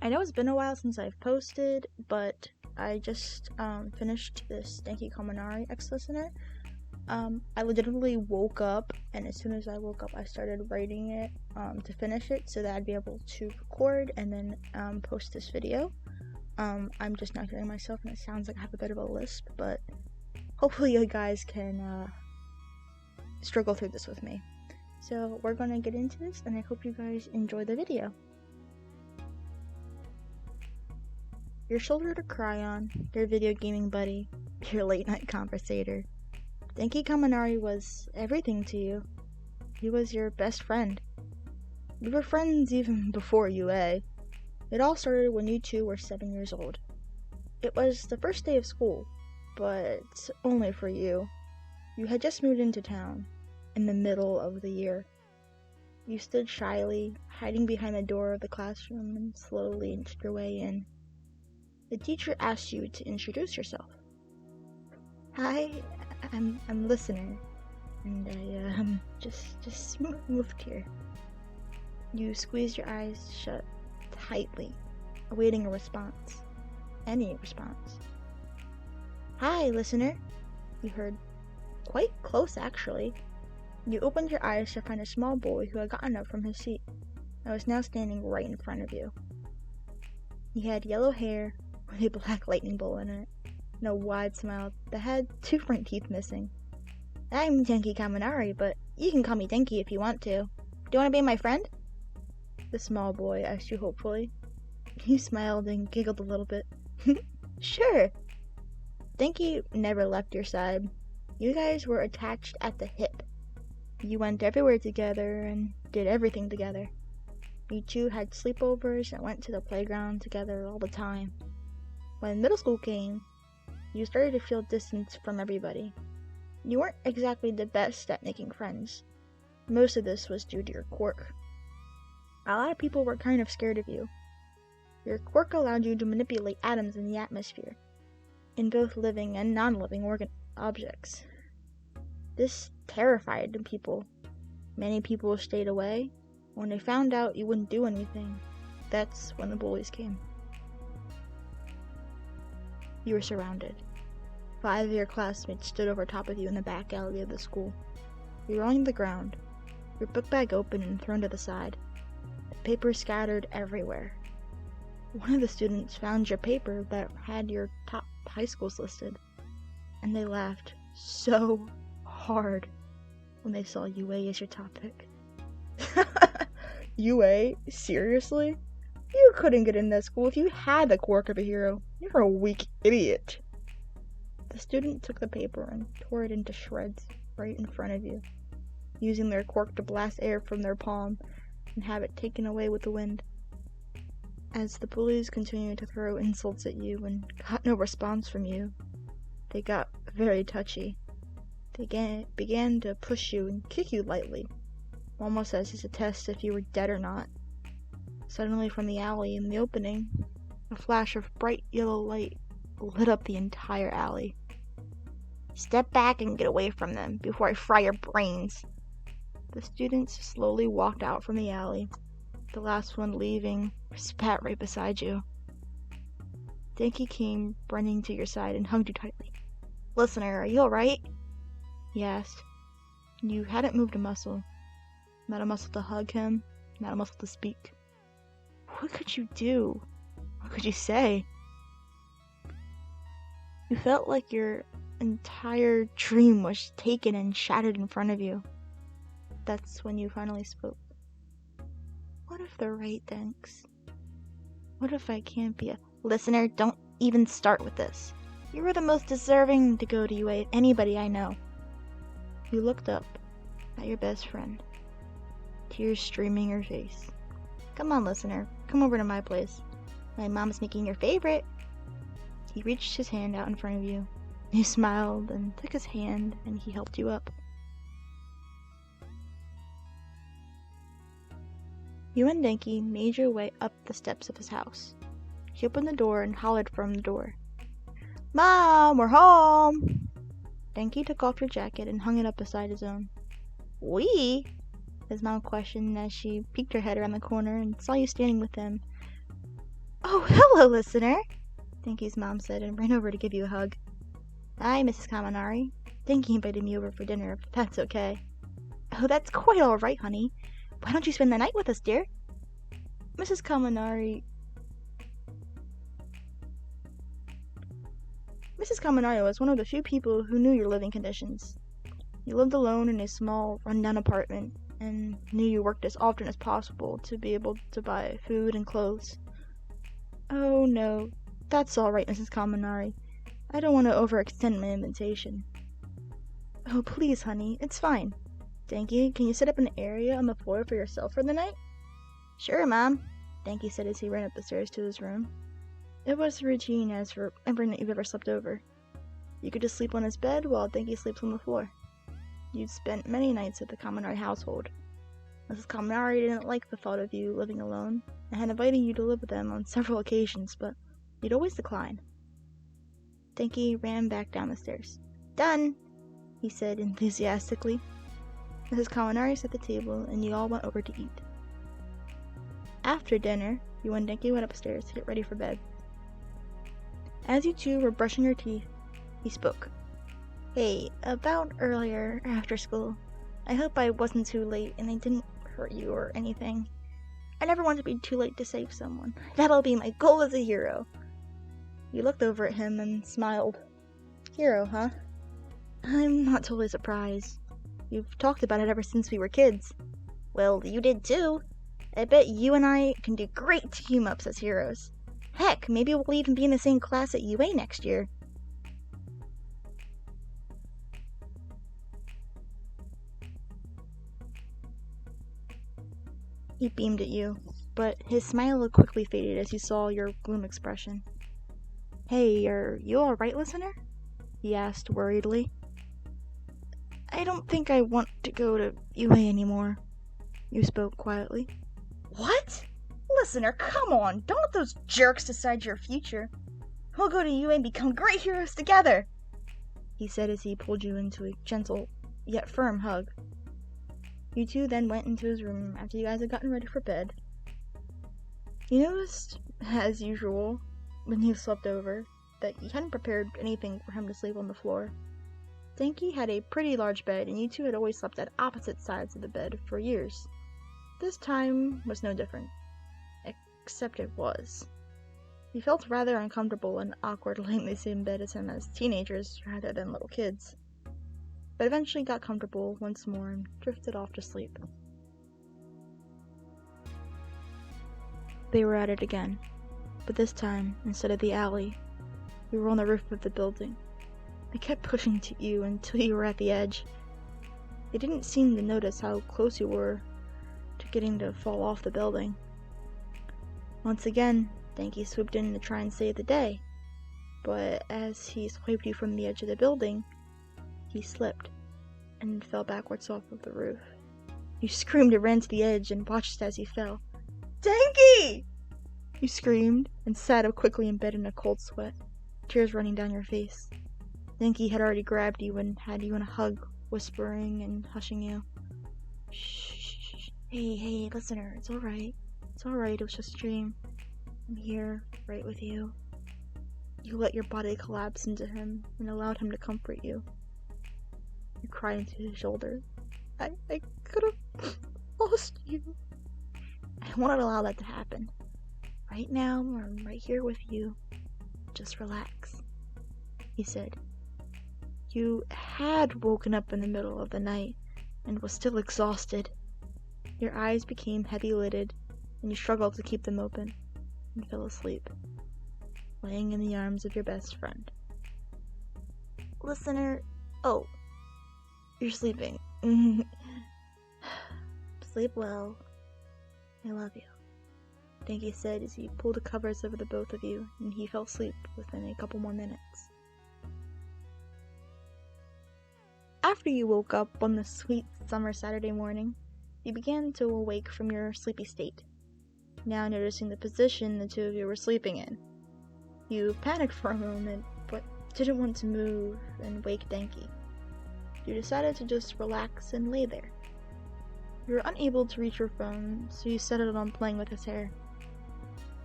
I know it's been a while since I've posted, but I just finished this Denki Kaminari ex-listener. I legitimately woke up, and as soon as I woke up, I started writing it to finish it so that I'd be able to record and then post this video. I'm just not hearing myself, and it sounds like I have a bit of a lisp, but hopefully you guys can struggle through this with me. So we're gonna get into this, and I hope you guys enjoy the video. Your shoulder to cry on, your video gaming buddy, your late night conversator. Denki Kaminari was everything to you. He was your best friend. You were friends even before UA. It all started when you two were 7 years old. It was the first day of school, but only for you. You had just moved into town, in the middle of the year. You stood shyly, hiding behind the door of the classroom, and slowly inched your way in. The teacher asked you to introduce yourself. Hi, I'm listener, and I just moved here. You squeezed your eyes shut tightly, awaiting a response. Any response. Hi, listener, you heard, quite close actually. You opened your eyes to find a small boy who had gotten up from his seat and was now standing right in front of you. He had yellow hair with a black lightning bolt in it, and a wide smile that had 2 front teeth missing. I'm Denki Kaminari, but you can call me Denki if you want to. Do you want to be my friend? The small boy asked you hopefully. You smiled and giggled a little bit. Sure. Denki never left your side. You guys were attached at the hip. You went everywhere together and did everything together. You two had sleepovers and went to the playground together all the time. When middle school came, you started to feel distance from everybody. You weren't exactly the best at making friends. Most of this was due to your quirk. A lot of people were kind of scared of you. Your quirk allowed you to manipulate atoms in the atmosphere, in both living and non-living objects. This terrified people. Many people stayed away. When they found out you wouldn't do anything, that's when the bullies came. You were surrounded. 5 of your classmates stood over top of you in the back alley of the school. You were on the ground, your book bag open and thrown to the side. The papers scattered everywhere. One of the students found your paper that had your top high schools listed, and they laughed so hard when they saw UA as your top pick. UA? Seriously? You couldn't get in that school if you had the quirk of a hero. You're a weak idiot. The student took the paper and tore it into shreds right in front of you, using their quirk to blast air from their palm and have it taken away with the wind. As the bullies continued to throw insults at you and got no response from you, they got very touchy. They began to push you and kick you lightly, almost as to test if you were dead or not. Suddenly from the alley in the opening, a flash of bright yellow light lit up the entire alley. Step back and get away from them before I fry your brains. The students slowly walked out from the alley, the last one leaving spat right beside you. Denki came running to your side and hugged you tightly. Listener, are you alright? He asked. You hadn't moved a muscle. Not a muscle to hug him, not a muscle to speak. What could you do? What could you say? You felt like your entire dream was taken and shattered in front of you. That's when you finally spoke. What if they're right, thanks? What if I can't be a listener? Don't even start with this. You were the most deserving to go to UA of anybody I know. You looked up at your best friend, tears streaming your face. Come on, listener, come over to my place. My mom's making your favorite. He reached his hand out in front of you. You smiled and took his hand, and he helped you up. You and Denki made your way up the steps of his house. He opened the door and hollered from the door. Mom, we're home! Denki took off your jacket and hung it up beside his own. We? His mom questioned as she peeked her head around the corner and saw you standing with them. Oh, hello, listener, Denki's mom said and ran over to give you a hug. Hi, Mrs. Kaminari. Denki invited me over for dinner, if that's okay. Oh, that's quite all right, honey. Why don't you spend the night with us, dear? Mrs. Kaminari was one of the few people who knew your living conditions. You lived alone in a small, run-down apartment, and knew you worked as often as possible to be able to buy food and clothes. Oh, no. That's all right, Mrs. Kaminari. I don't want to overextend my invitation. Oh, please, honey. It's fine. Denki, can you set up an area on the floor for yourself for the night? Sure, Mom, Denki said as he ran up the stairs to his room. It was routine as for every night you've ever slept over. You could just sleep on his bed while Denki sleeps on the floor. You'd spent many nights at the Kaminari household. Mrs. Kaminari didn't like the thought of you living alone, and had invited you to live with them on several occasions, but you'd always decline. Denki ran back down the stairs. Done, he said enthusiastically. Mrs. Kaminari set the table, and you all went over to eat. After dinner, you and Denki went upstairs to get ready for bed. As you two were brushing your teeth, he spoke. Hey, about earlier, after school. I hope I wasn't too late and I didn't hurt you or anything. I never want to be too late to save someone. That'll be my goal as a hero. You looked over at him and smiled. Hero, huh? I'm not totally surprised. You've talked about it ever since we were kids. Well, you did too. I bet you and I can do great team-ups as heroes. Heck, maybe we'll even be in the same class at UA next year. He beamed at you, but his smile quickly faded as he saw your gloom expression. Hey, are you alright, listener? He asked worriedly. I don't think I want to go to UA anymore, you spoke quietly. What? Listener, come on, don't let those jerks decide your future. We'll go to UA and become great heroes together, he said as he pulled you into a gentle, yet firm hug. You two then went into his room after you guys had gotten ready for bed. You noticed, as usual, when you slept over, that you hadn't prepared anything for him to sleep on the floor. Denki had a pretty large bed, and you two had always slept at opposite sides of the bed for years. This time was no different. Except it was. You felt rather uncomfortable and awkward laying in the same bed as him as teenagers rather than little kids, but eventually got comfortable once more and drifted off to sleep. They were at it again, but this time, instead of the alley, you were on the roof of the building. They kept pushing to you until you were at the edge. They didn't seem to notice how close you were to getting to fall off the building. Once again, Denki swooped in to try and save the day, but as he swiped you from the edge of the building, he slipped and fell backwards off of the roof. You screamed and ran to the edge and watched as he fell. Denki! You screamed and sat up quickly in bed in a cold sweat, tears running down your face. Denki had already grabbed you and had you in a hug, whispering and hushing you. Shh. Hey, listener, it's alright. It's alright, it was just a dream. I'm here, right with you. You let your body collapse into him and allowed him to comfort you. You cried into his shoulder. I could have lost you. I won't allow that to happen. Right now, I'm right here with you. Just relax, he said. You had woken up in the middle of the night and was still exhausted. Your eyes became heavy-lidded, and you struggled to keep them open, and fell asleep, laying in the arms of your best friend. Listener, oh, you're sleeping. Sleep well. I love you, Denki said as he pulled the covers over the both of you, and he fell asleep within a couple more minutes. After you woke up on the sweet summer Saturday morning, you began to awake from your sleepy state, now noticing the position the two of you were sleeping in. You panicked for a moment, but didn't want to move and wake Denki. You decided to just relax and lay there. You were unable to reach your phone, so you set it on playing with his hair.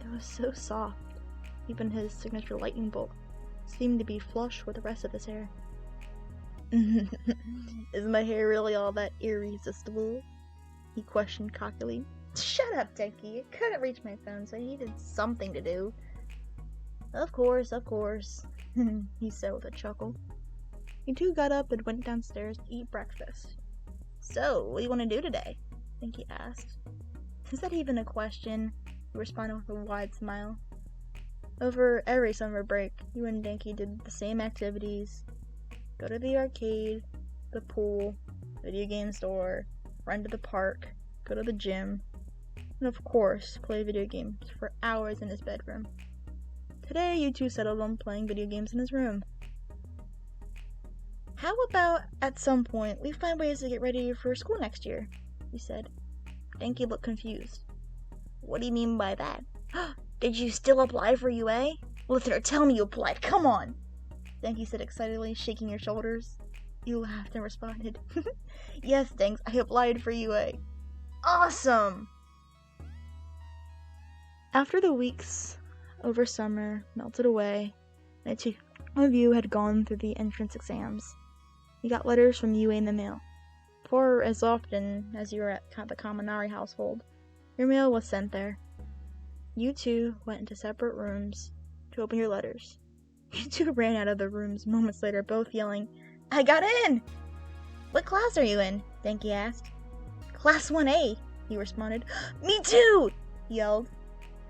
It was so soft. Even his signature lightning bolt seemed to be flush with the rest of his hair. Is my hair really all that irresistible? He questioned cockily. Shut up, Denki. I couldn't reach my phone, so I needed something to do. Of course, he said with a chuckle. You two got up and went downstairs to eat breakfast. So, what do you want to do today? Denki asked. Is that even a question? He responded with a wide smile. Over every summer break, you and Denki did the same activities. Go to the arcade, the pool, video game store, run to the park, go to the gym, and of course, play video games for hours in his bedroom. Today, you two settled on playing video games in his room. How about, at some point, we find ways to get ready for school next year? He said. Denki looked confused. What do you mean by that? Did you still apply for UA? Listener, tell me you applied, come on! Denki said excitedly, shaking her shoulders. You laughed and responded. Yes, thanks, I applied for UA. Awesome! After the weeks over summer melted away, and the two of you had gone through the entrance exams, you got letters from UA in the mail. For as often as you were at the Kaminari household, your mail was sent there. You two went into separate rooms to open your letters. You two ran out of the rooms moments later, both yelling, I got in! What class are you in? Denki asked. Class 1A, he responded. Me too! He yelled.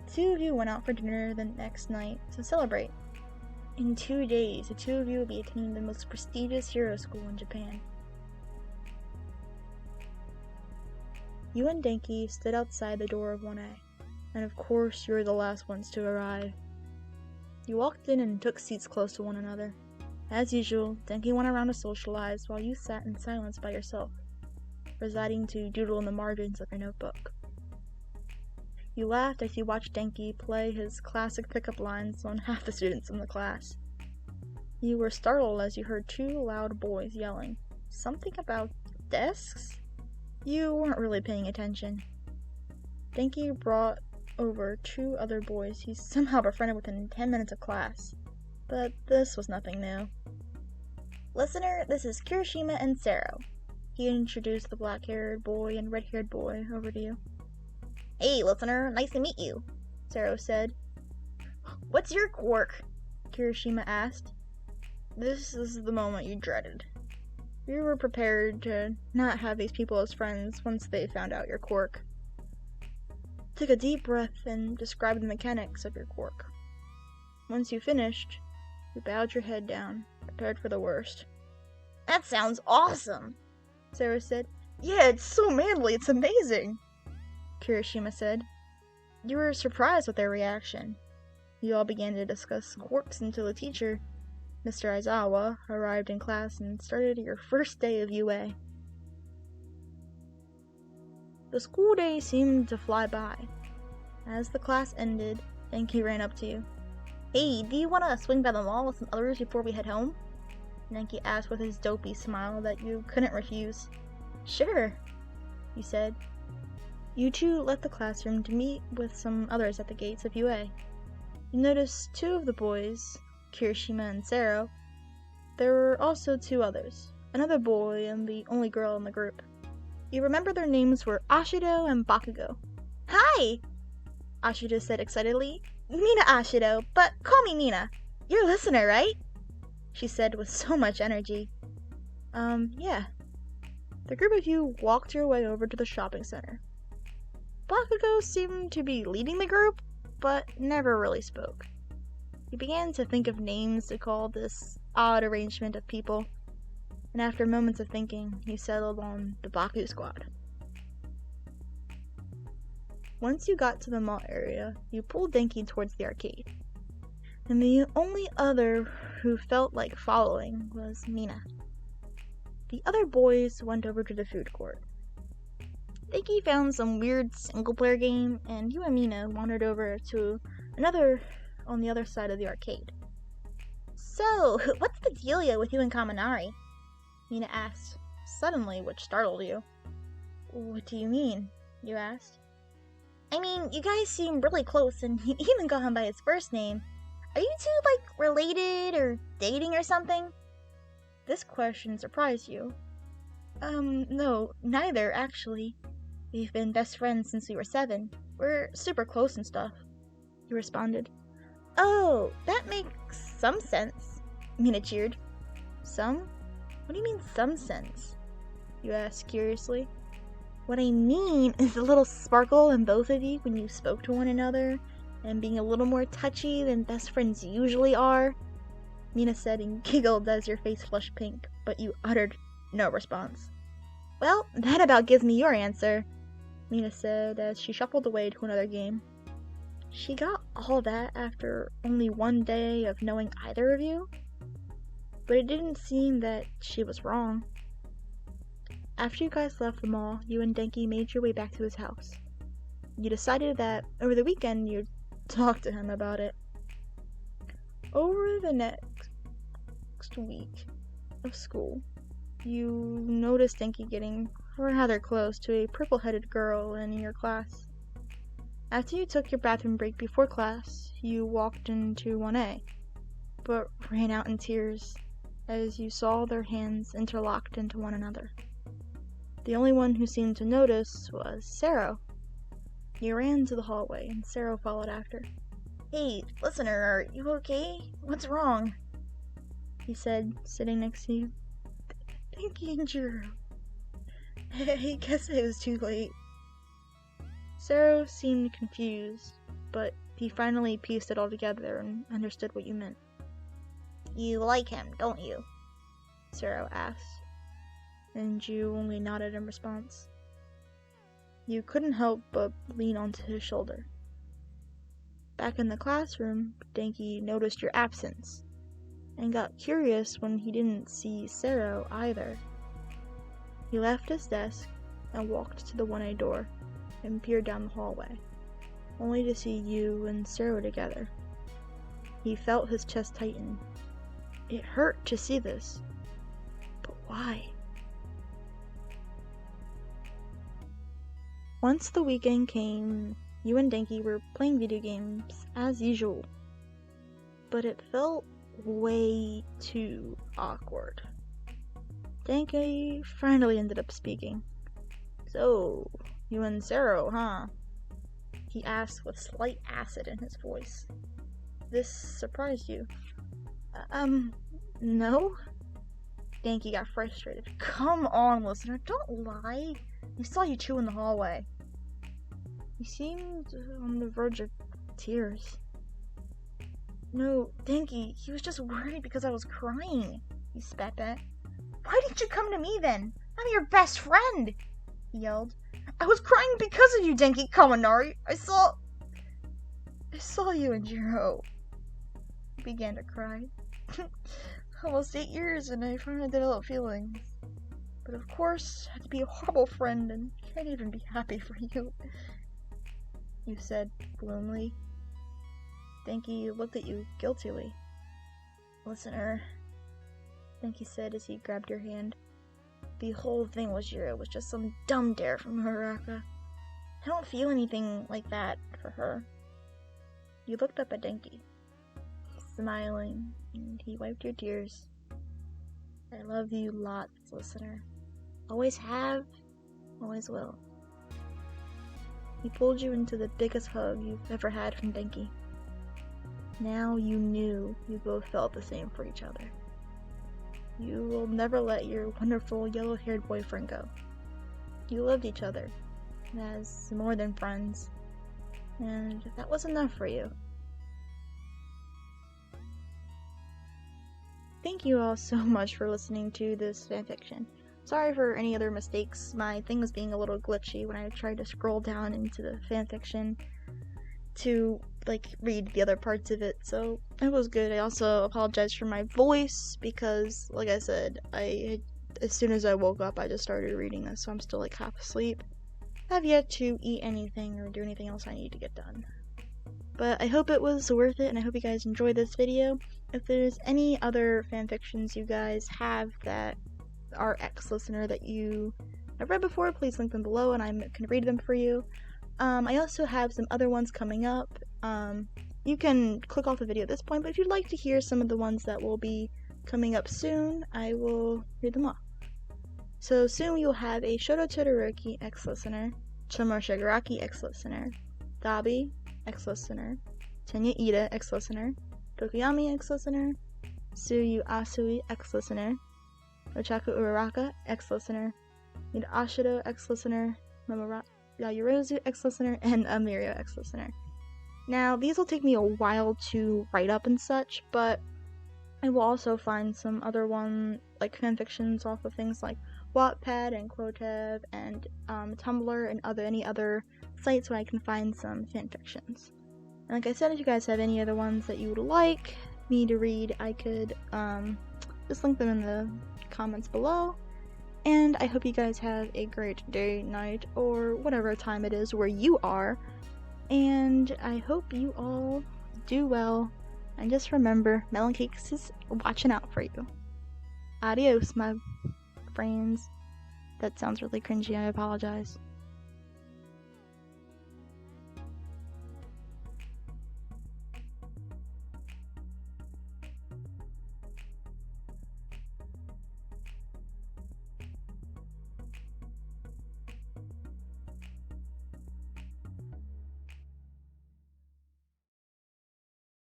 The two of you went out for dinner the next night to celebrate. In 2 days, the two of you will be attending the most prestigious hero school in Japan. You and Denki stood outside the door of 1A, and of course you were the last ones to arrive. You walked in and took seats close to one another. As usual, Denki went around to socialize while you sat in silence by yourself, residing to doodle in the margins of your notebook. You laughed as you watched Denki play his classic pickup lines on half the students in the class. You were startled as you heard 2 loud boys yelling, something about desks? You weren't really paying attention. Denki brought over 2 other boys he somehow befriended within 10 minutes of class, but this was nothing new. Listener, this is Kirishima and Sero. He introduced the black-haired boy and red-haired boy over to you. Hey, listener, nice to meet you, Sero said. What's your quirk? Kirishima asked. This is the moment you dreaded. You were prepared to not have these people as friends once they found out your quirk. Took a deep breath and described the mechanics of your quirk. Once you finished, you bowed your head down, prepared for the worst. That sounds awesome, Sarah said. Yeah, it's so manly, it's amazing, Kirishima said. You were surprised with their reaction. You all began to discuss quirks until the teacher, Mr. Aizawa, arrived in class and started your first day of UA. The school day seemed to fly by. As the class ended, Denki ran up to you. Hey, do you want to swing by the mall with some others before we head home? Denki asked with his dopey smile that you couldn't refuse. Sure, you said. You two left the classroom to meet with some others at the gates of UA. You noticed 2 of the boys, Kirishima and Sero. There were also 2 others, another boy and the only girl in the group. You remember their names were Ashido and Bakugo. Hi! Ashido said excitedly. Mina Ashido, but call me Mina. You're a listener, right? She said with so much energy. Yeah. The group of you walked your way over to the shopping center. Bakugo seemed to be leading the group, but never really spoke. You began to think of names to call this odd arrangement of people, and after moments of thinking, you settled on the Baku Squad. Once you got to the mall area, you pulled Denki towards the arcade, and the only other who felt like following was Mina. The other boys went over to the food court. Denki found some weird single-player game, and you and Mina wandered over to another on the other side of the arcade. So, what's the dealio with you and Kaminari? Mina asked, suddenly, which startled you. What do you mean? You asked. I mean, you guys seem really close, and you even got him by his first name. Are you two, like, related or dating or something? This question surprised you. No, neither, actually. We've been best friends since we were 7. We're super close and stuff, he responded. Oh, that makes some sense, Mina cheered. Some? What do you mean, some sense? You asked curiously. What I mean is a little sparkle in both of you when you spoke to one another, and being a little more touchy than best friends usually are, Mina said and giggled as your face flushed pink, but you uttered no response. Well, that about gives me your answer, Mina said as she shuffled away to another game. She got all that after only one day of knowing either of you? But it didn't seem that she was wrong. After you guys left the mall, you and Denki made your way back to his house. You decided that over the weekend you'd talk to him about it. Over the next week of school, you noticed Denki getting rather close to a purple-headed girl in your class. After you took your bathroom break before class, you walked into 1A, but ran out in tears as you saw their hands interlocked into one another. The only one who seemed to notice was Sarah. You ran to the hallway, and Sarah followed after. Hey, listener, are you okay? What's wrong? He said, sitting next to you. Denki and Jiro. I guess it was too late. Sarah seemed confused, but he finally pieced it all together and understood what you meant. You like him, don't you? Sarah asked, and you only nodded in response. You couldn't help but lean onto his shoulder. Back in the classroom, Denki noticed your absence, and got curious when he didn't see Sarah either. He left his desk and walked to the 1A door and peered down the hallway, only to see you and Sarah together. He felt his chest tighten. It hurt to see this, but why? Once the weekend came, you and Denki were playing video games as usual, but it felt way too awkward. Denki finally ended up speaking. So, you and Sarah, huh? He asked with slight acid in his voice. This surprised you. No? Denki got frustrated. Come on, listener, don't lie. We saw you two in the hallway. He seemed on the verge of tears. No, Denki, he was just worried because I was crying, he spat back. Why didn't you come to me then? I'm your best friend, he yelled. I was crying because of you, Denki Kaminari. I saw you and Jiro. He began to cry. Almost 8 years and I finally developed feelings. But of course, I had to be a horrible friend and can't even be happy for you, you said gloomily. Denki looked at you guiltily. Listener, Denki said as he grabbed your hand. The whole thing was Jiro was just some dumb dare from Haraka. I don't feel anything like that for her. You looked up at Denki, smiling, and he wiped your tears. I love you lots, listener. Always have, always will. He pulled you into the biggest hug you've ever had from Denki. Now you knew you both felt the same for each other. You will never let your wonderful yellow-haired boyfriend go. You loved each other as more than friends, and that was enough for you. Thank you all so much for listening to this fanfiction. Sorry for any other mistakes. My thing was being a little glitchy when I tried to scroll down into the fanfiction to read the other parts of it, so it was good. I also apologize for my voice because, like I said, as soon as I woke up I just started reading this, so I'm still half asleep. I have yet to eat anything or do anything else I need to get done. But I hope it was worth it, and I hope you guys enjoyed this video. If there's any other fanfictions you guys have that are ex-listener that you have read before, please link them below and I can read them for you. I also have some other ones coming up. You can click off the video at this point, but if you'd like to hear some of the ones that will be coming up soon, I will read them off. So soon you'll have a Shoto Todoroki ex-listener, Chomo Shigaraki ex-listener, Dabi ex-listener, Tenya Ida ex-listener, Tokuyami ex-listener, Tsuyu Asui ex-listener, Ochaku Uraraka ex-listener, Mida Ashido ex-listener, Momora Yayorozu ex-listener, and Amirio ex-listener. Now, these will take me a while to write up and such, but I will also find some other like fanfictions off of things like Wattpad and Quotev and Tumblr and any other sites where I can find some fanfictions. And like I said, if you guys have any other ones that you would like me to read, I could just link them in the comments below. And I hope you guys have a great day, night, or whatever time it is where you are. And I hope you all do well. And just remember, Melon Cakes is watching out for you. Adios, my friends. That sounds really cringy, I apologize.